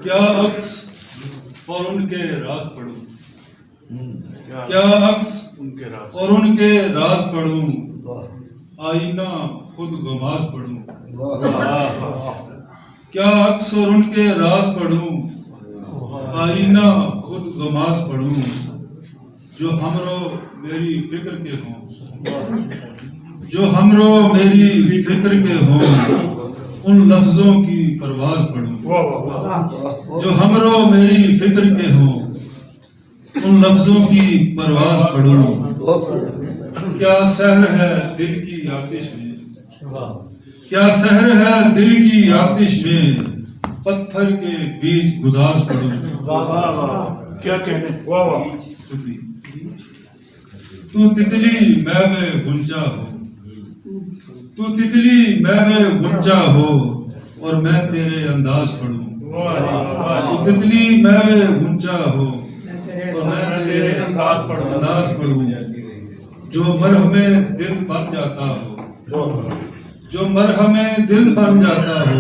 کیا عکس اور ان کے راز پڑھوں، کیا عکس اور ان کے راز پڑھوں، آئینہ خود غماز پڑھوں، کیا عکس اور ان کے راز پڑھوں، آئینہ خود غماز پڑھوں، جو ہمرو میری فکر کے ہوں، جو ہمرو میری فکر کے ہوں، ان لفظوں کی پرواز پڑھوں، جو ہمرو میری فکر کے ہوں، ان لفظوں کی پرواز پڑھوں، کیا سحر ہے دل کی آتش میں، کیا سحر ہے دل کی آتش میں، پتھر کے بیچ گداز پڑھوں، کیا کہنے، شکریہ۔ تو تتلی میں غنچہ ہو، تو تتلی میں غنچہ ہو، اور میں تیرے انداز پڑھوں، تو تتلی میں غنچہ ہو، اور میں تیرے انداز پڑھوں، جو مرہم دل بن جاتا ہو، جو مرہم دل بن جاتا ہو،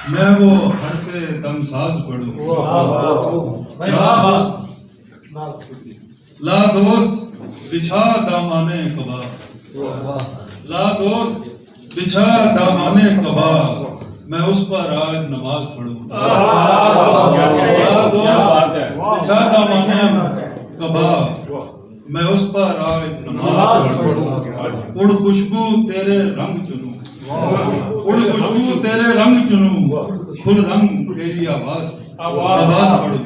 میں وہ حرف دمساز پڑھوں، لا دوست بچھا دامانے قبا، لا دوست بچھا دامانے قبا، میں اس پر آج نماز پڑھوں، لا دوست بچھا دامانے قبا، میں اس پر آج نماز پڑھوں، اڑ خوشبو تیرے رنگ چنوں، اڑ خوشبو تیرے رنگ چنوں، کھل رنگ تیری آواز پڑھوں۔